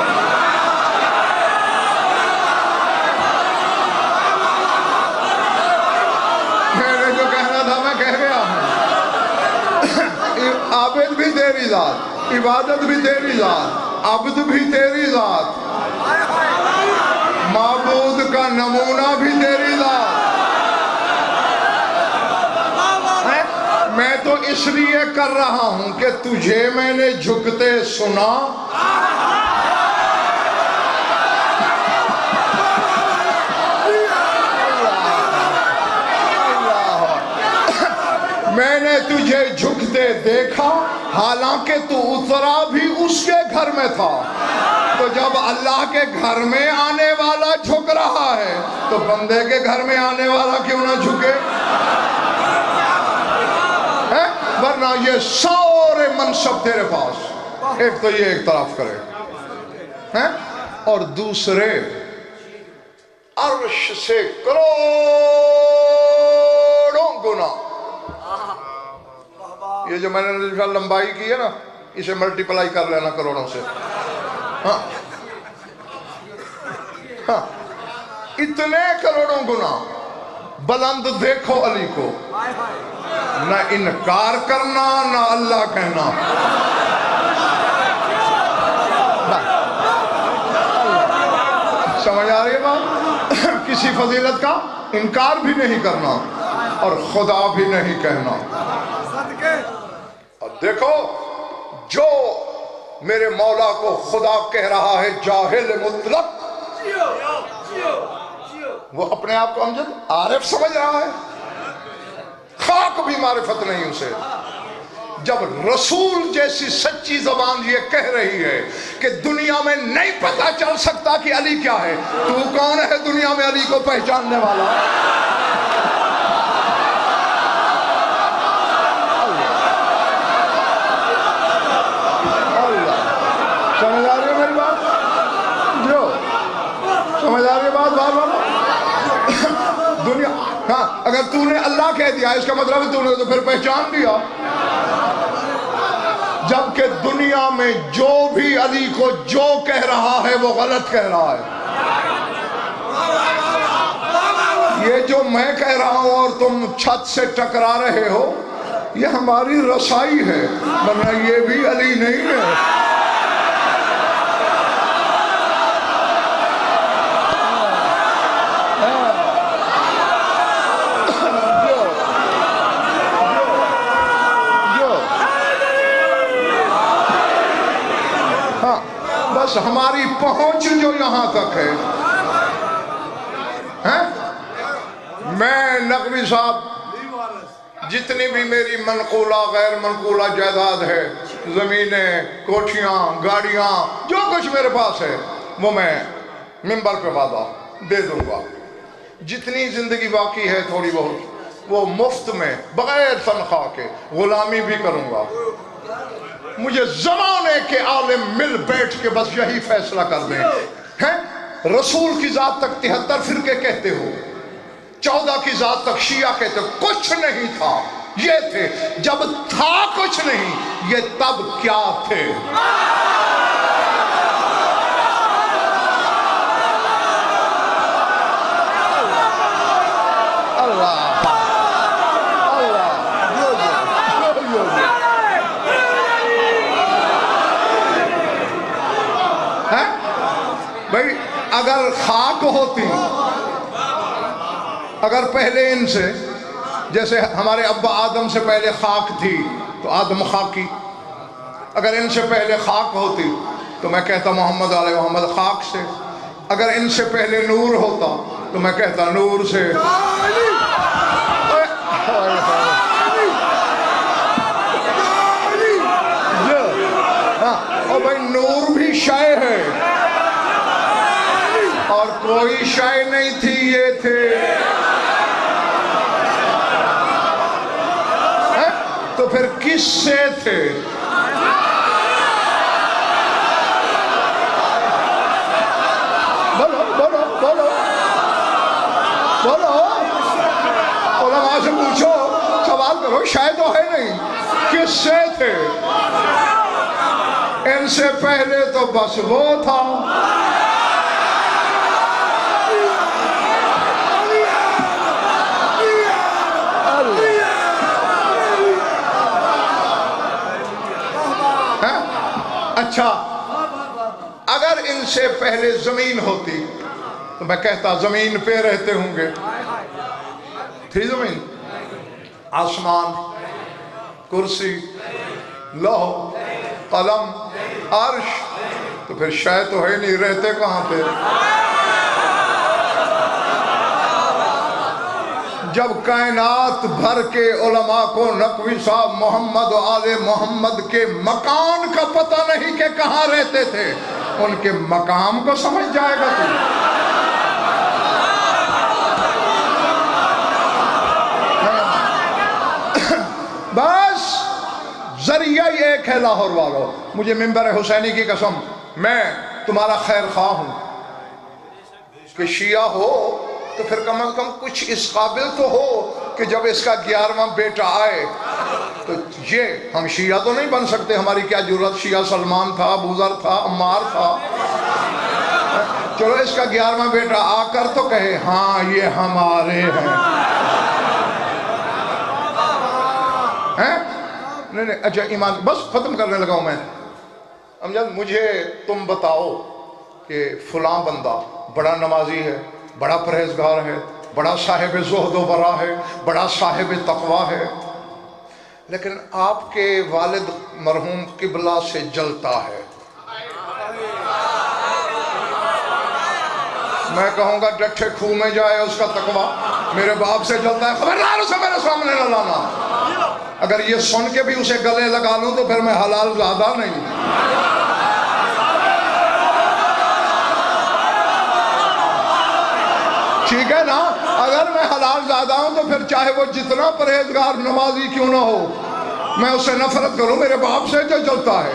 عابد بھی تیری ذات، عبادت بھی تیری ذات، عبد بھی تیری ذات، معبود کا نمونہ بھی تیری ذات۔ میں تو اس لیے کر رہا ہوں کہ تجھے میں نے جھکتے سنا، میں نے تجھے جھکتے دیکھا، حالانکہ تو اترا بھی اس کے گھر میں تھا، تو جب اللہ کے گھر میں آنے والا جھک رہا ہے تو بندے کے گھر میں آنے والا کیوں نہ جھکے؟ یہ سارے منصب تیرے پاس. ایک تو یہ ایک طرف کرے ہیں اور دوسرے عرش سے کروڑوں گنا. یہ جو میں نے لمبائی کی ہے نا اسے ملٹیپلائی کر لینا کروڑوں سے. ہاں اتنے کروڑوں گنا بلند دیکھو علی کو, نہ انکار کرنا نہ اللہ کہنا. سمجھ آ رہی ہے بات؟ کسی فضیلت کا انکار بھی نہیں کرنا اور خدا بھی نہیں کہنا. اور دیکھو جو میرے مولا کو خدا کہہ رہا ہے جاہل مطلق, وہ اپنے آپ کو امجد عارف سمجھ رہا ہے, خاک بھی معرفت نہیں اسے. جب رسول جیسی سچی زبان یہ کہہ رہی ہے کہ دنیا میں نہیں پتا چل سکتا کہ علی کیا ہے, تو کون ہے دنیا میں علی کو پہچاننے والا؟ سمجھ آ رہی ہے میری بات؟ جو سمجھ آ رہی ہے بات بار بار دنیا. ہاں اگر تو نے اللہ کہہ دیا اس کا مطلب تو نے تو پھر پہچان دیا. جبکہ دنیا میں جو بھی علی کو جو کہہ رہا ہے وہ غلط کہہ رہا ہے. یہ جو میں کہہ رہا ہوں اور تم چھت سے ٹکرا رہے ہو یہ ہماری رسائی ہے, ورنہ یہ بھی علی نہیں ہے. بس ہماری پہنچ جو یہاں تک ہے. میں نقوی صاحب جتنی بھی میری منقولہ غیر منقولہ جائیداد ہے, زمینیں, کوٹھیاں, گاڑیاں, جو کچھ میرے پاس ہے وہ میں منبر پہ وعدہ دے دوں گا. جتنی زندگی باقی ہے تھوڑی بہت وہ مفت میں بغیر تنخواہ کے غلامی بھی کروں گا. مجھے زمانے کے عالم مل بیٹھ کے بس یہی فیصلہ کر دیں. رسول کی ذات تک 73 فرقے کہتے ہو, 14 کی ذات تک شیعہ کہتے ہو. کچھ نہیں تھا یہ تھے. جب تھا کچھ نہیں یہ تب کیا تھے؟ اللہ بھائی اگر خاک ہوتی, اگر پہلے ان سے جیسے ہمارے ابا آدم سے پہلے خاک تھی تو آدم خاکی, اگر ان سے پہلے خاک ہوتی تو میں کہتا محمد علیہ محمد خاک سے, اگر ان سے پہلے نور ہوتا تو میں کہتا نور سے. اور بھائی نور بھی شے ہے اور کوئی شے نہیں تھی, یہ تھے. تو پھر کس سے تھے؟ بولو بولو بولو بولو, علماء سے پوچھو, سوال کرو. شاید تو ہے نہیں, کس سے تھے؟ ان سے پہلے تو بس وہ تھا. اچھا اگر ان سے پہلے زمین ہوتی تو میں کہتا زمین پہ رہتے ہوں گے. تھی زمین, آسمان, کرسی, لوح, قلم, عرش, تو پھر شاید تو ہے نہیں, رہتے کہاں تھے؟ جب کائنات بھر کے علماء کو نقوی صاحب محمد و آل محمد کے مکان کا پتہ نہیں کہ کہاں رہتے تھے, ان کے مقام کو سمجھ جائے گا تو. بس ایک ہے لاہور والوں، مجھے منبر حسینی کی قسم، میں تمہارا خیر خواہ ہوں کہ شیعہ ہو تو پھر کم از کم کچھ اس قابل تو ہو کہ جب اس کا 11واں بیٹا آئے تو یہ ہم شیعہ تو نہیں بن سکتے، ہماری کیا جرات، شیعہ سلمان تھا، ابو ذر تھا، عمار تھا، چلو اس کا 11واں بیٹا آ کر تو کہے ہاں یہ ہمارے ہیں، نہیں نہیں اچھا ایمان، بس ختم کرنے لگا ہوں میں۔ امجد مجھے تم بتاؤ کہ فلاں بندہ بڑا نمازی ہے، بڑا پرہیزگار ہے، بڑا صاحب زہد و ورع ہے، بڑا صاحب تقوی ہے، لیکن آپ کے والد مرحوم قبلہ سے جلتا ہے، میں کہوں گا ڈٹھے کھو میں جائے اس کا تقوی، میرے باپ سے جلتا ہے، خبردار اسے میرے سامنے نہ لانا۔ اگر یہ سن کے بھی اسے گلے لگا لوں تو پھر میں حلال زادہ نہیں۔ ٹھیک ہے نا، اگر میں حلال زادہ ہوں تو پھر چاہے وہ جتنا پرہیزگار نمازی کیوں نہ ہو، میں اس سے نفرت کروں، میرے باپ سے جو جلتا ہے۔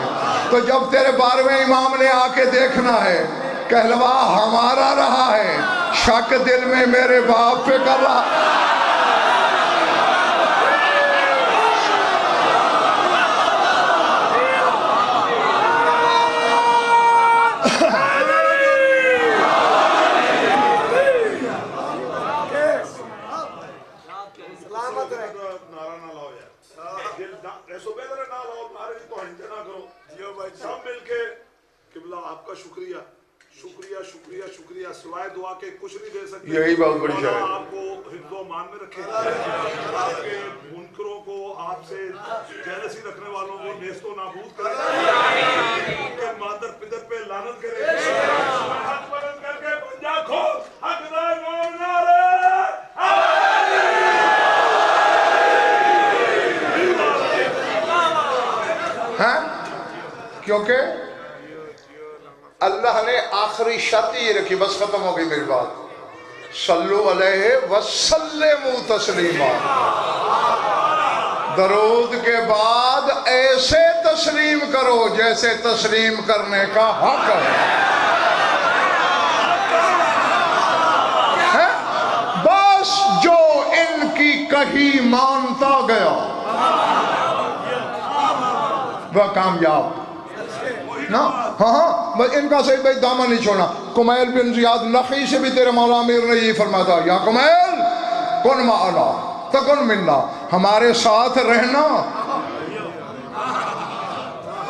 تو جب تیرے 12ویں امام نے آ کے دیکھنا ہے، کہلوا ہمارا رہا ہے، شک دل میں میرے باپ پہ کر رہا۔ سب مل کے قبلہ آپ کا شکریہ شکریہ شکریہ شکریہ، سوائے دعا کے کچھ نہیں دے سکتے، یہی بہت بڑی شاید ہے۔ آپ کو حفظ و امان میں رکھے، آپ کے منکروں کو، آپ سے جیلسی رکھنے والوں کو نیست و نابود کرے، ان کے مادر پدر پہ لعنت کرے، ہاتھ بلند کر کے پنجا کھول، حقدار نعرہ کیونکہ اللہ نے آخری شرط یہ رکھی، بس ختم ہو گئی میری بات، صلو علیہ وسلموا تسلیما، درود کے بعد ایسے تسلیم کرو جیسے تسلیم کرنے کا حق ہے، بس جو ان کی کہی مانتا گیا وہ کامیاب نا۔ ہاں بس ان کا صحیح بھائی دامن نہیں چھوڑنا۔ کمیل بن زیاد نخعی سے بھی تیرے مولا امیر نے یہ فرمایا تھا، یا کمیل کن معنا تکن منا، ہمارے ساتھ رہنا،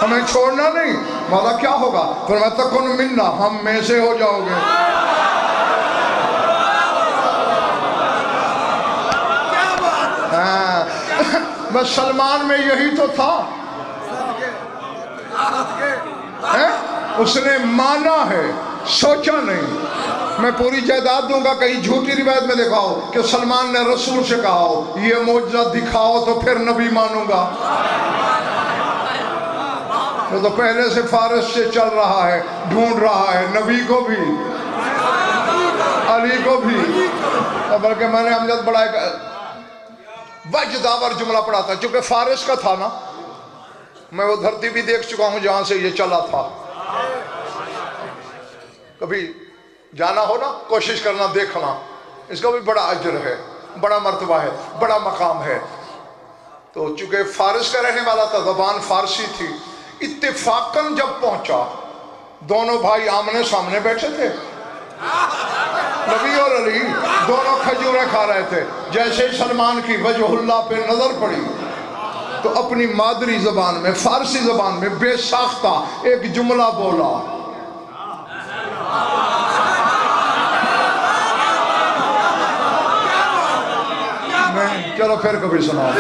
ہمیں چھوڑنا نہیں۔ مولا کیا ہوگا؟ فرمایا تکن منا، ہم میں سے ہو جاؤ گے۔ بس سلمان میں یہی تو تھا، اس نے مانا ہے، سوچا نہیں۔ میں پوری جائیداد دوں گا، کہیں جھوٹی روایت میں دکھاؤ کہ سلمان نے رسول سے کہا ہو یہ معجزہ دکھاؤ تو پھر نبی مانوں گا۔ وہ تو پہلے سے فارس سے چل رہا ہے، ڈھونڈ رہا ہے نبی کو بھی، علی کو بھی۔ بلکہ میں نے امجد بڑا ایک وجداور جملہ پڑھا تھا، چونکہ فارس کا تھا نا، میں وہ دھرتی بھی دیکھ چکا ہوں جہاں سے یہ چلا تھا۔ کبھی جانا ہو نا، کوشش کرنا دیکھنا، اس کا بھی بڑا اجر ہے، بڑا مرتبہ ہے، بڑا مقام ہے۔ تو چونکہ فارس کا رہنے والا تھا، زبان فارسی تھی، اتفاقاً جب پہنچا دونوں بھائی آمنے سامنے بیٹھے تھے، نبی اور علی دونوں کھجوریں کھا رہے تھے۔ جیسے ہی سلمان کی وجہ اللہ پہ نظر پڑی تو اپنی مادری زبان میں، فارسی زبان میں بے ساختہ ایک جملہ بولا، چلو پھر کبھی سناؤ۔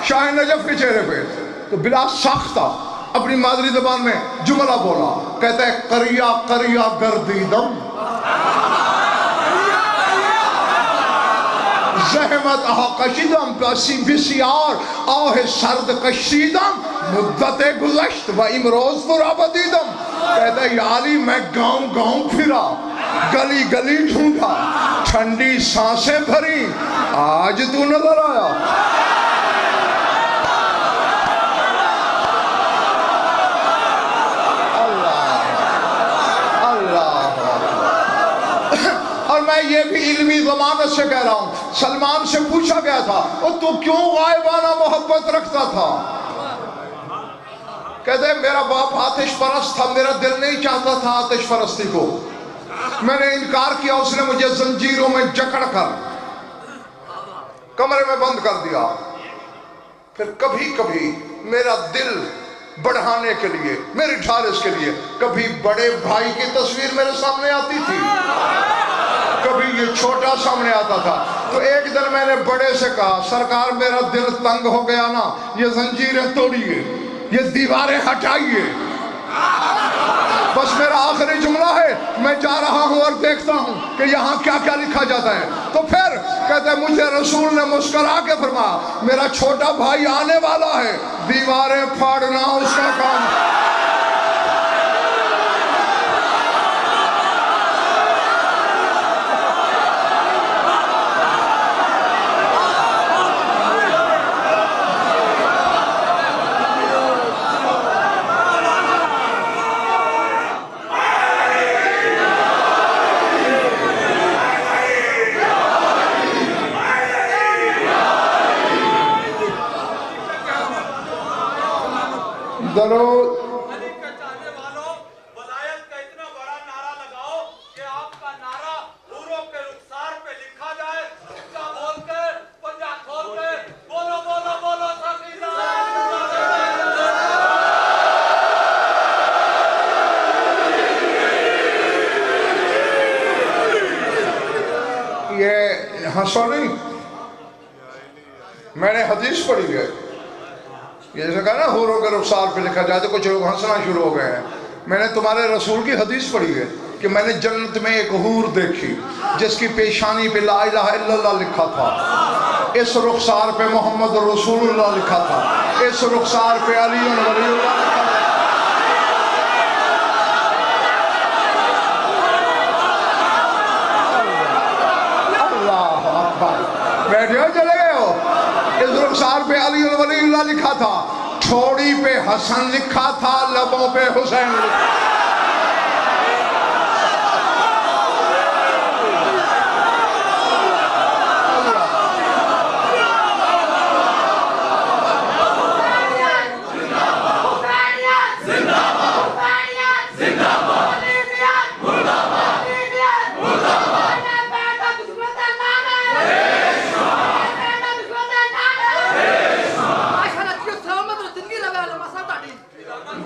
شاہ نجف کے چہرے پہ تو بلا ساختہ اپنی مادری زبان میں جملہ بولا، کہتا ہے کریا کریا گردیدم زحمت آہ کشیدم پیاسی بسیار آہ سرد کشیدم مدت گزشت و امروز فرابدیدم. کہتا ہے یا علی میں گاؤں گاؤں پھرا، گلی گلی ڈھونڈا، ٹھنڈی سانسیں بھری، آج تو نظر آیا. اور میں یہ بھی علمی ضمانت سے کہہ رہا ہوں، سلمان سے پوچھا گیا تھا اور تو کیوں غائبانہ محبت رکھتا تھا؟ کہتے ہیں میرا باپ آتش پرست تھا، میرا دل نہیں چاہتا تھا آتش پرستی کو، میں نے انکار کیا، اس نے مجھے زنجیروں میں جکڑ کر کمرے میں بند کر دیا. پھر کبھی کبھی میرا دل بڑھانے کے لیے، میری ڈھارس کے لیے، کبھی بڑے بھائی کی تصویر میرے سامنے آتی تھی، کبھی یہ چھوٹا سامنے آتا تھا. تو ایک دن میں نے بڑے سے کہا سرکار میرا دل تنگ ہو گیا نا، یہ زنجیریں توڑیے، یہ دیواریں ہٹائیے، بس میرا آخری جملہ ہے، میں جا رہا ہوں اور دیکھتا ہوں کہ یہاں کیا کیا لکھا جاتا ہے. تو پھر کہتے ہیں مجھے رسول نے مسکرا کے فرمایا میرا چھوٹا بھائی آنے والا ہے، دیواریں پھاڑنا اس کا کام. درود علی کے چاہنے والوں، ولایت کا اتنا بڑا نعرہ لگاؤ کہ آپ کا نعرہ حوروں کے رخسار پہ لکھا جائے. اچھا بول کے، پنجہ کھول کے، بولو بولو بولو سقیدہ. یہ ہنسو نہیں، میں نے حدیث پڑھی ہے، یہ جیسے کہا نا حوروں کے رخسار پہ لکھا جائے تو کچھ لوگ ہنسنا شروع ہو گئے ہیں. میں نے تمہارے رسول کی حدیث پڑھی ہے کہ میں نے جنت میں ایک حور دیکھی جس کی پیشانی پہ لا الہ الا اللہ لکھا تھا، اس رخسار پہ محمد رسول اللہ لکھا تھا، اس رخسار پہ علی ولی اللہ لکھا تھا. اللہ اکبر، بیٹھے ہو چلے گئے ہو؟ اس رخسار پہ علی ولی اللہ لکھا تھا، ٹھوڑی پہ حسن لکھا تھا، لبوں پہ حسین لکھا تھا.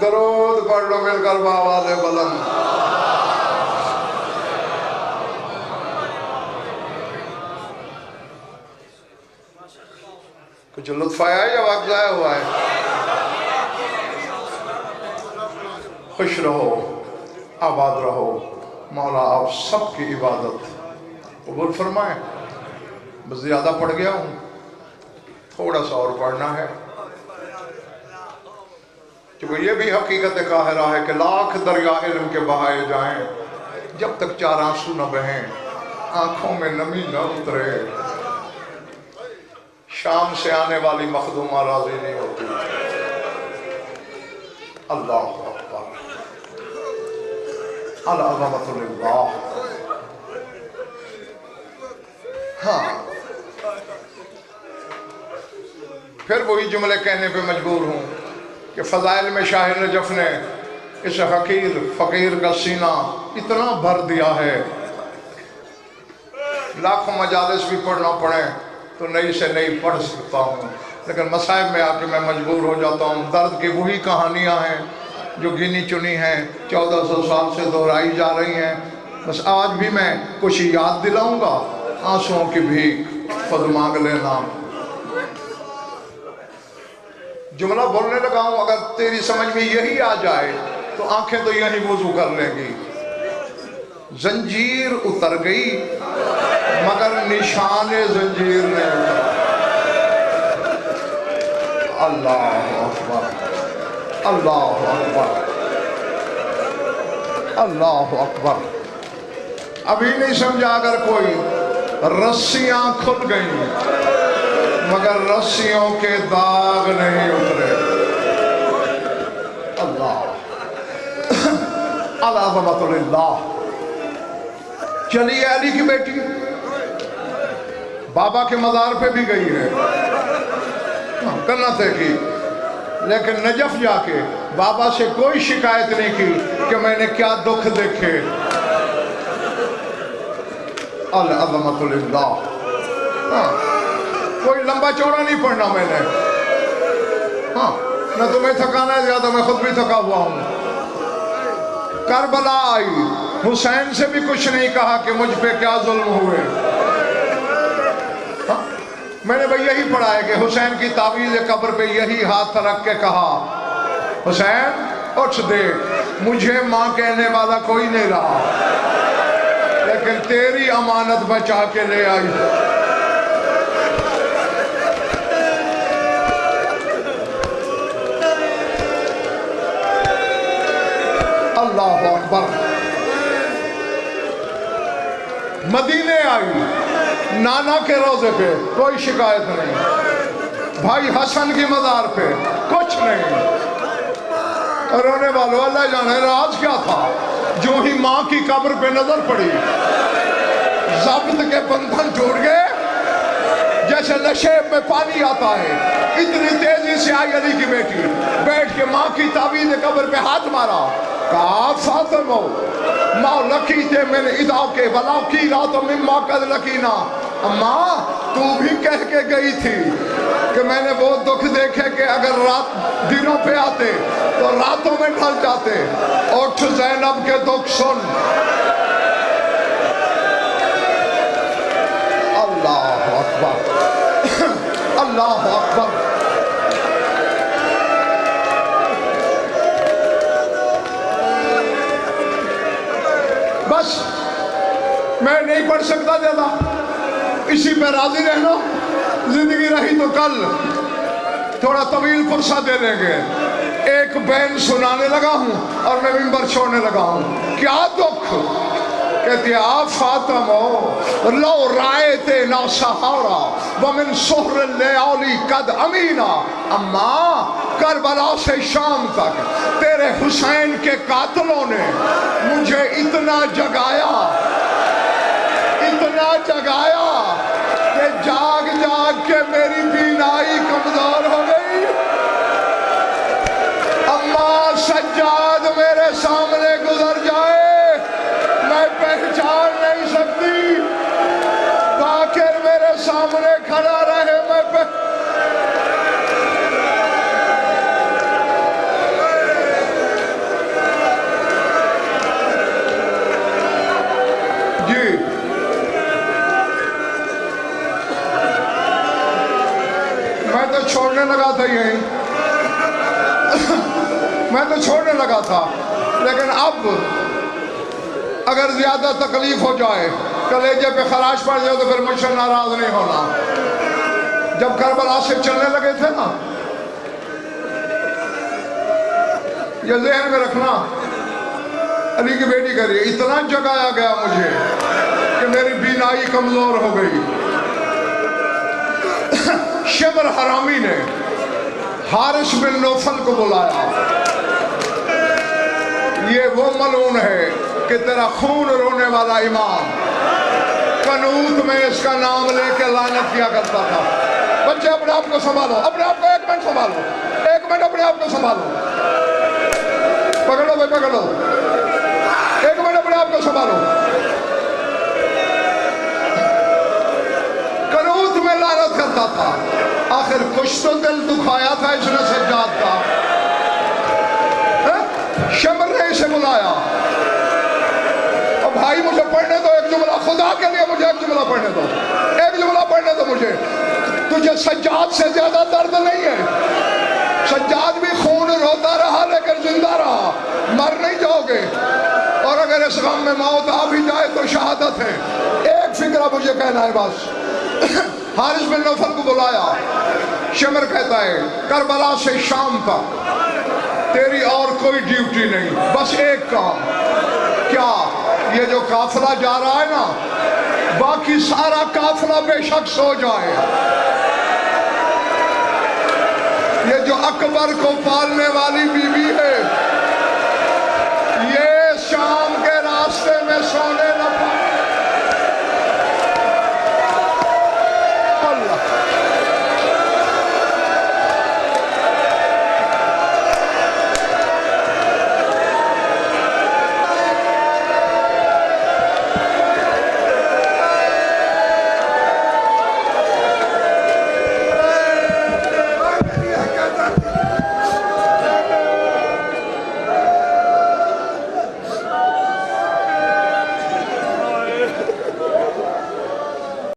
درود پڑھ لو مل کر بآواز بلند. کچھ لطف آیا ہے یا وقت ضائع ہوا ہے؟ خوش رہو، آباد رہو، مولا آپ سب کی عبادت قبول فرمائیں. بس زیادہ پڑھ گیا ہوں، تھوڑا سا اور پڑھنا ہے، کیونکہ یہ بھی حقیقت قاہرہ ہے کہ لاکھ دریا علم کے بہائے جائیں، جب تک چار آنسو نہ بہیں، آنکھوں میں نمی نہ اترے، شام سے آنے والی مخدومہ راضی نہیں ہوتی. اللہ اکبر، العظمت للہ. ہاں پھر وہی جملے کہنے پہ مجبور ہوں کہ فضائل میں شاہ نجف نے اس حقیر فقیر کا سینہ اتنا بھر دیا ہے، لاکھوں مجالس بھی پڑھنا پڑے تو نئی سے نئی پڑھ سکتا ہوں، لیکن مصائب میں آ کے میں مجبور ہو جاتا ہوں. درد کی وہی کہانیاں ہیں جو گنی چنی ہیں، 1400 سال سے دہرائی جا رہی ہیں. بس آج بھی میں کچھ یاد دلاؤں گا، آنسوؤں کی بھیک خود مانگ لینا. جملہ بولنے لگا ہوں، اگر تیری سمجھ میں یہی آ جائے تو آنکھیں تو یہی وضو کر لیں گی۔ زنجیر اتر گئی مگر نشان زنجیر نہیں اترا۔ اللہ اکبر، اللہ اکبر، اللہ اکبر۔ ابھی نہیں سمجھا اگر کوئی، رسیاں کھل گئیں مگر رسیوں کے داغ نہیں اترے۔ اللہ العظمت للہ۔ چلیے علی کی بیٹی بابا کے مزار پہ بھی گئی ہے، کرنا تھے کی، لیکن نجف جا کے بابا سے کوئی شکایت نہیں کی کہ میں نے کیا دکھ دیکھے۔ العظمت للہ۔ کوئی لمبا چوڑا نہیں پڑھنا میں نے، نہ تمہیں تھکانا ہے زیادہ، میں خود بھی تھکا ہوا ہوں۔ کربلا آئی، حسین سے بھی کچھ نہیں کہا کہ مجھ پہ کیا ظلم ہوئے۔ میں نے بھئی یہی پڑھا ہے کہ حسین کی تعویذ قبر پہ یہی ہاتھ رکھ کے کہا، حسین اٹھ دیکھ، مجھے ماں کہنے والا کوئی نہیں رہا، لیکن تیری امانت بچا کے لے آئی۔ اللہ اکبر۔ مدینے آئی، نانا کے روضے پہ کوئی شکایت نہیں، بھائی حسن کی مزار پہ کچھ نہیں۔ رونے والوں اللہ جانے راز کیا تھا، جو ہی ماں کی قبر پہ نظر پڑی ضبط کے بندھن ٹوٹ گئے، جیسے نشیب میں پانی آتا ہے۔ اتنی تیزی سے آئی علی کی بیٹی، بیٹھ کے ماں کی تعویذ قبر پہ ہاتھ مارا، کہا فاطمہ ماں لکی تے میں نے ادا کے بلا کی رات میں ماں قد لکینا۔ اماں تو بھی کہہ کے گئی تھی کہ میں نے وہ دکھ دیکھے کہ اگر رات دنوں پہ آتے تو راتوں میں ڈھل جاتے۔ اٹھ زینب کے دکھ سن۔ اللہ اکبر، اللہ اکبر۔ بس میں نہیں پڑھ سکتا زیادہ، اسی پہ راضی رہنا، زندگی رہی تو کل تھوڑا طویل پرسہ دے لیں گے۔ ایک بین سنانے لگا ہوں اور میں منبر چھوڑنے لگا ہوں۔ کیا دکھ؟ کہتی ہے آپ فاطمہ لو رائے نا سہارا ومن سہر اللیالی قد امینا۔ اماں کربلا سے شام تک تیرے حسین کے قاتلوں نے مجھے اتنا جگایا کہ جاگ جاگ کے میری بینائی کمزور ہو گئی۔ اماں سجاد میرے سامنے گزر جائے میں پہچان نہیں سکتی، باقر میرے سامنے کھڑا رہے میں جی میں تو چھوڑنے لگا تھا یہیں، میں تو چھوڑنے لگا تھا، لیکن اب اگر زیادہ تکلیف ہو جائے، کلیجے پہ خراش پڑ جائے تو پھر مجھ سے ناراض نہیں ہونا۔ جب کربلا سے چلنے لگے تھے نا، یہ ذہن میں رکھنا، علی کی بیٹی کہہ رہی ہے اتنا جگایا گیا مجھے کہ میری بینائی کمزور ہو گئی۔ شمر حرامی نے حارث بن نوفل کو بلایا، یہ وہ ملعون ہے کہ تیرا خون رونے والا امام قنوت میں اس کا نام لے کے لعنت کیا کرتا تھا۔ بچے اپنے آپ کو سنبھالو، اپنے آپ کو ایک منٹ سنبھالو، ایک منٹ اپنے آپ کو سنبھالو، پکڑو بھائی پکڑو، ایک منٹ اپنے آپ کو سنبھالو۔ قنوت میں لعنت کرتا تھا، آخر کچھ تو دل دکھایا تھا اس نے سجاد کا۔ شمر نے اسے بلایا، اور بھائی مجھے پڑھنے دو ایک جملہ، خدا کے لیے مجھے ایک جملہ پڑھنے دو، ایک جملہ پڑھنے دو مجھے۔ تجھے سجاد سے زیادہ درد نہیں ہے، سجاد بھی خون روتا رہا لیکن زندہ رہا، مر نہیں جاؤ گے، اور اگر اس غم میں موت آ بھی جائے تو شہادت ہے۔ ایک فکرہ مجھے کہنا ہے بس۔ حارث بن نوفل کو بلایا، شمر کہتا ہے کربلا سے شام تک تیری اور کوئی ڈیوٹی نہیں، بس ایک کام، کیا؟ یہ جو قافلہ جا رہا ہے نا، باقی سارا قافلہ بے شک سو جائے، یہ جو اکبر کو پالنے والی بی بی ہے